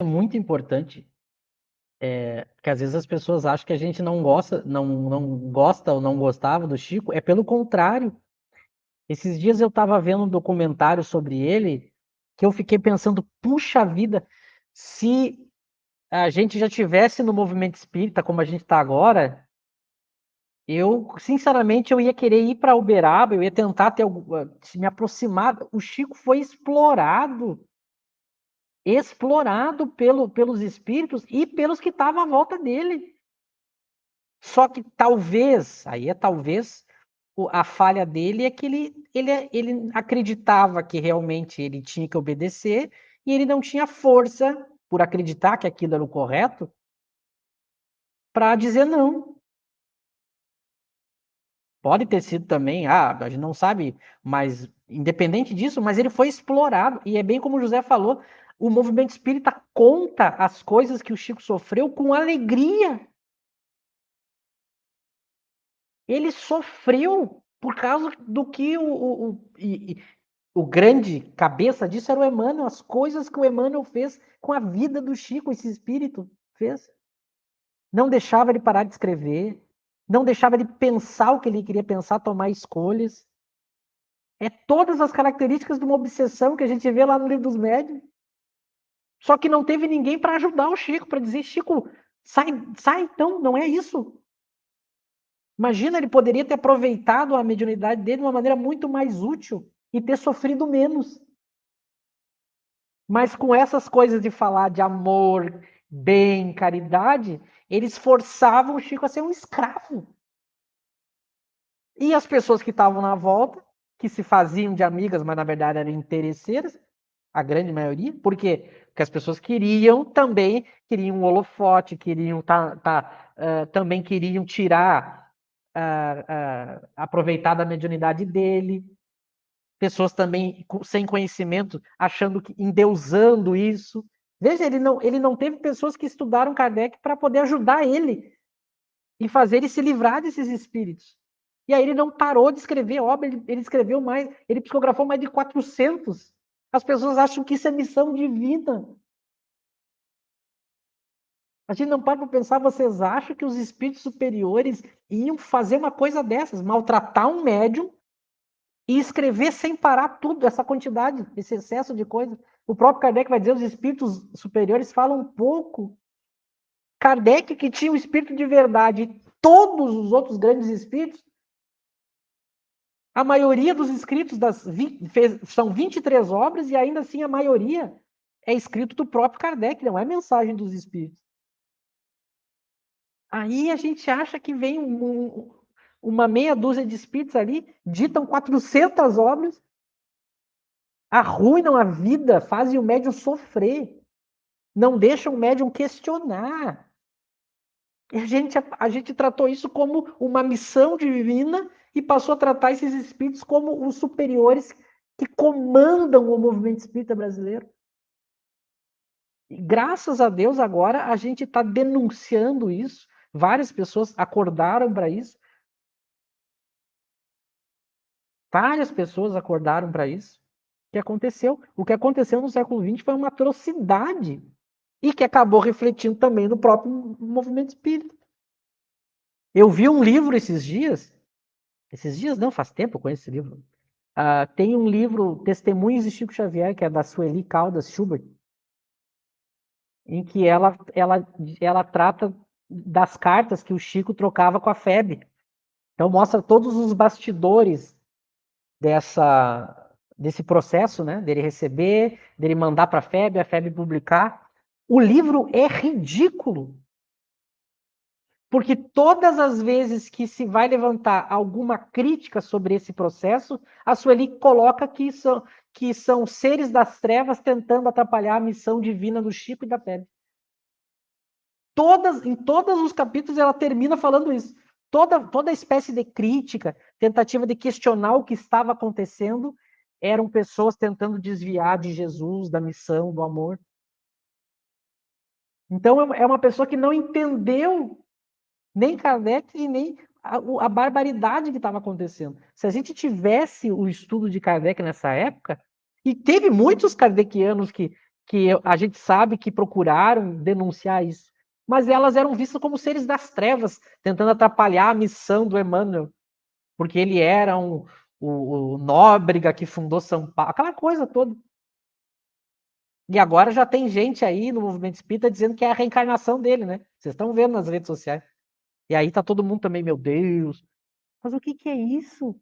É muito importante, que às vezes as pessoas acham que a gente não gosta, não gosta ou não gostava do Chico, é pelo contrário. Esses dias eu estava vendo um documentário sobre ele, que eu fiquei pensando, puxa vida, se a gente já tivesse no movimento espírita como a gente está agora, eu, sinceramente, eu ia querer ir para Uberaba, eu ia tentar se me aproximar. O Chico foi explorado pelos espíritos e pelos que estavam à volta dele. Só que talvez, aí é talvez, a falha dele é que ele acreditava que realmente ele tinha que obedecer e ele não tinha força, por acreditar que aquilo era o correto, para dizer não. Pode ter sido também, a gente não sabe, mas independente disso, mas ele foi explorado, e é bem como o José falou, o movimento espírita conta as coisas que o Chico sofreu com alegria. Ele sofreu por causa do que o grande cabeça disso era o Emmanuel, as coisas que o Emmanuel fez com a vida do Chico, esse espírito fez. Não deixava ele parar de escrever, não deixava ele pensar o que ele queria pensar, tomar escolhas. É todas as características de uma obsessão que a gente vê lá no Livro dos Médiuns. Só que não teve ninguém para ajudar o Chico, para dizer, Chico, sai então, não é isso. Imagina, ele poderia ter aproveitado a mediunidade dele de uma maneira muito mais útil e ter sofrido menos. Mas com essas coisas de falar de amor, bem, caridade, eles forçavam o Chico a ser um escravo. E as pessoas que estavam na volta, que se faziam de amigas, mas na verdade eram interesseiras, a grande maioria, por quê? Porque as pessoas queriam um holofote, também queriam tirar, aproveitar da mediunidade dele. Pessoas também sem conhecimento, achando que endeusando isso. Veja, ele não teve pessoas que estudaram Kardec para poder ajudar ele e fazer ele se livrar desses espíritos. E aí ele não parou de escrever obra, ele escreveu mais, ele psicografou mais de 400. As pessoas acham que isso é missão divina. A gente não para pensar, vocês acham que os espíritos superiores iam fazer uma coisa dessas, maltratar um médium e escrever sem parar tudo, essa quantidade, esse excesso de coisa. O próprio Kardec vai dizer, os espíritos superiores falam pouco. Kardec, que tinha o espírito de verdade, e todos os outros grandes espíritos, a maioria dos escritos são 23 obras, e ainda assim a maioria é escrito do próprio Kardec, não é mensagem dos espíritos. Aí a gente acha que vem uma meia dúzia de espíritos ali, ditam 400 obras, arruinam a vida, fazem o médium sofrer, não deixam o médium questionar. E a gente tratou isso como uma missão divina e passou a tratar esses espíritos como os superiores que comandam o movimento espírita brasileiro. E, graças a Deus, agora a gente está denunciando isso. Várias pessoas acordaram para isso. Várias pessoas acordaram para isso. O que aconteceu no século XX foi uma atrocidade e que acabou refletindo também no próprio movimento espírita. Eu vi um livro esses dias não, faz tempo eu conheço esse livro. Tem um livro, Testemunhos de Chico Xavier, que é da Sueli Caldas Schubert, em que ela trata das cartas que o Chico trocava com a FEB. Então mostra todos os bastidores desse processo, né? Dele receber, dele mandar para a FEB publicar. O livro é ridículo, porque todas as vezes que se vai levantar alguma crítica sobre esse processo, a Sueli coloca que são seres das trevas tentando atrapalhar a missão divina do Chico e da FEB. Em todos os capítulos ela termina falando isso. Toda espécie de crítica, tentativa de questionar o que estava acontecendo, eram pessoas tentando desviar de Jesus, da missão, do amor. Então é uma pessoa que não entendeu nem Kardec e nem a barbaridade que estava acontecendo. Se a gente tivesse o estudo de Kardec nessa época, e teve muitos kardecianos que a gente sabe que procuraram denunciar isso, mas elas eram vistas como seres das trevas, tentando atrapalhar a missão do Emmanuel, porque ele era o Nóbrega que fundou São Paulo, aquela coisa toda. E agora já tem gente aí no movimento espírita dizendo que é a reencarnação dele, né? Vocês estão vendo nas redes sociais. E aí tá todo mundo também, meu Deus, mas o que que é isso?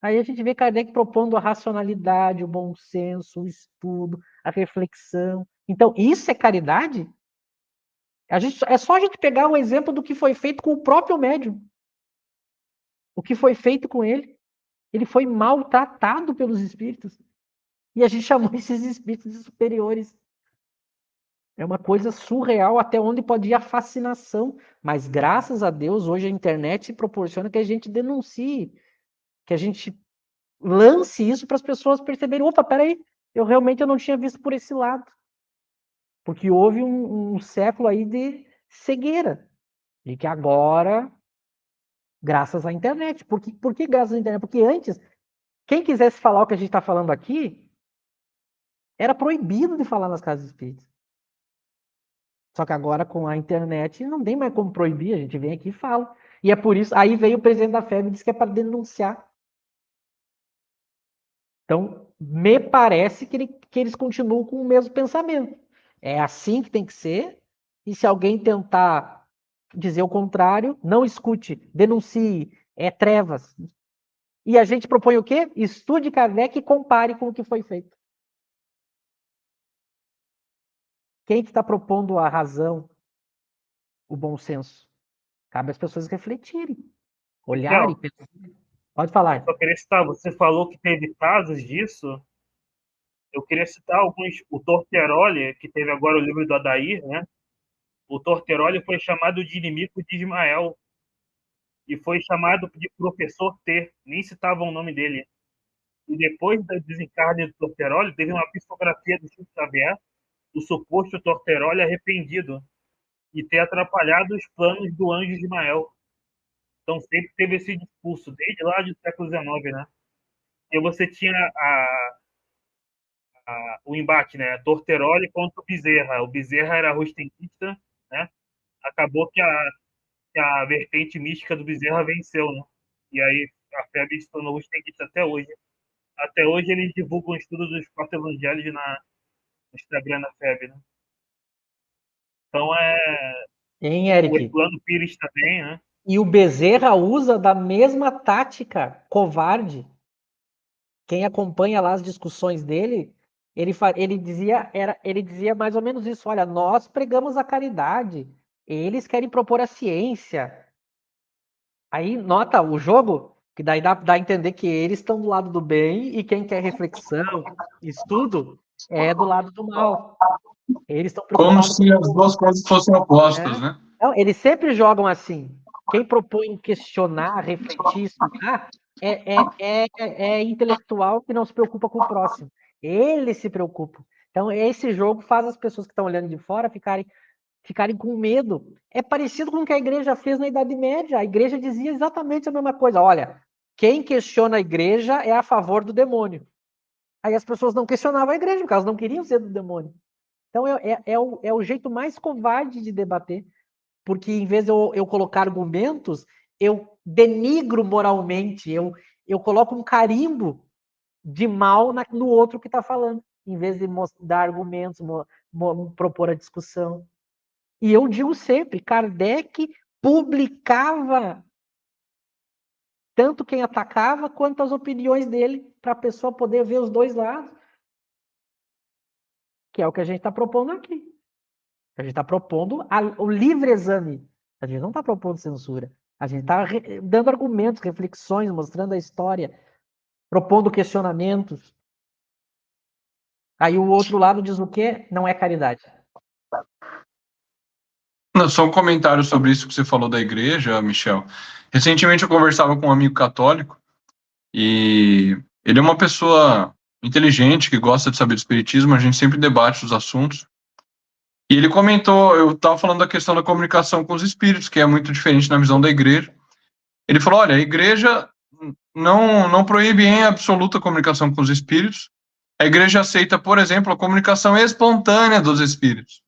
Aí a gente vê Kardec propondo a racionalidade, o bom senso, o estudo, a reflexão. Então, isso é caridade? É só a gente pegar o exemplo do que foi feito com o próprio médium. O que foi feito com ele. Ele foi maltratado pelos espíritos. E a gente chamou esses espíritos de superiores. É uma coisa surreal até onde pode ir a fascinação. Mas graças a Deus, hoje a internet proporciona que a gente denuncie, que a gente lance isso para as pessoas perceberem, opa, peraí, eu realmente não tinha visto por esse lado. Porque houve um século aí de cegueira. E que agora, graças à internet. Por que graças à internet? Porque antes, quem quisesse falar o que a gente está falando aqui, era proibido de falar nas casas espíritas. Só que agora, com a internet, não tem mais como proibir, a gente vem aqui e fala. E é por isso, aí veio o presidente da FEB e disse que é para denunciar. Então, me parece que eles continuam com o mesmo pensamento. É assim que tem que ser, e se alguém tentar dizer o contrário, não escute, denuncie, é trevas. E a gente propõe o quê? Estude Kardec e compare com o que foi feito. Quem que está propondo a razão, o bom senso? Cabe às pessoas refletirem, olharem, Michel, pensar. Pode falar. só queria citar, você falou que teve casos disso. Eu queria citar alguns. O Torteroli, que teve agora o livro do Adair, né? O Torteroli foi chamado de inimigo de Ismael e foi chamado de professor T, nem citavam o nome dele. E depois do desencarne do Torteroli, teve uma psicografia do Chico Xavier, do suposto Torteroli arrependido e ter atrapalhado os planos do anjo Ismael. Então sempre teve esse discurso, desde lá do século XIX, né? E você tinha o embate, né? Torteroli contra o Bezerra. O Bezerra era rustentista, né? Acabou que a vertente mística do Bezerra venceu, né? E aí a FEB se tornou rustentista até hoje. Até hoje eles divulgam estudos dos quatro evangelhos no Instagram da FEB, né? Então Hein, o Eric? Herculano Pires também, né? E o Bezerra usa da mesma tática covarde. Quem acompanha lá as discussões dele, ele dizia mais ou menos isso: olha, nós pregamos a caridade, eles querem propor a ciência. Aí nota o jogo, que daí dá a entender que eles estão do lado do bem e quem quer reflexão, estudo, é do lado do mal. Eles estão Como preocupados se as duas coisas fossem opostas, né? né? Não, eles sempre jogam assim. Quem propõe questionar, refletir, estudar, é intelectual que não se preocupa com o próximo. Eles se preocupam. Então, esse jogo faz as pessoas que estão olhando de fora ficarem com medo. É parecido com o que a igreja fez na Idade Média. A igreja dizia exatamente a mesma coisa. Olha, quem questiona a igreja é a favor do demônio. Aí as pessoas não questionavam a igreja, porque elas não queriam ser do demônio. Então, é o jeito mais covarde de debater. Porque em vez de eu colocar argumentos, eu denigro moralmente, eu coloco um carimbo de mal no outro que está falando, em vez de dar argumentos, propor a discussão. E eu digo sempre, Kardec publicava tanto quem atacava quanto as opiniões dele, para a pessoa poder ver os dois lados, que é o que a gente está propondo aqui. A gente está propondo o livre exame. A gente não está propondo censura. A gente está dando argumentos, reflexões, mostrando a história, propondo questionamentos. Aí o outro lado diz o quê? Não é caridade. Não, só um comentário sobre isso que você falou da igreja, Michel. Recentemente eu conversava com um amigo católico e ele é uma pessoa inteligente, que gosta de saber do espiritismo, a gente sempre debate os assuntos. E ele comentou, eu estava falando da questão da comunicação com os espíritos, que é muito diferente na visão da igreja. Ele falou, olha, a igreja não proíbe em absoluta a comunicação com os espíritos, A igreja aceita, por exemplo, a comunicação espontânea dos espíritos.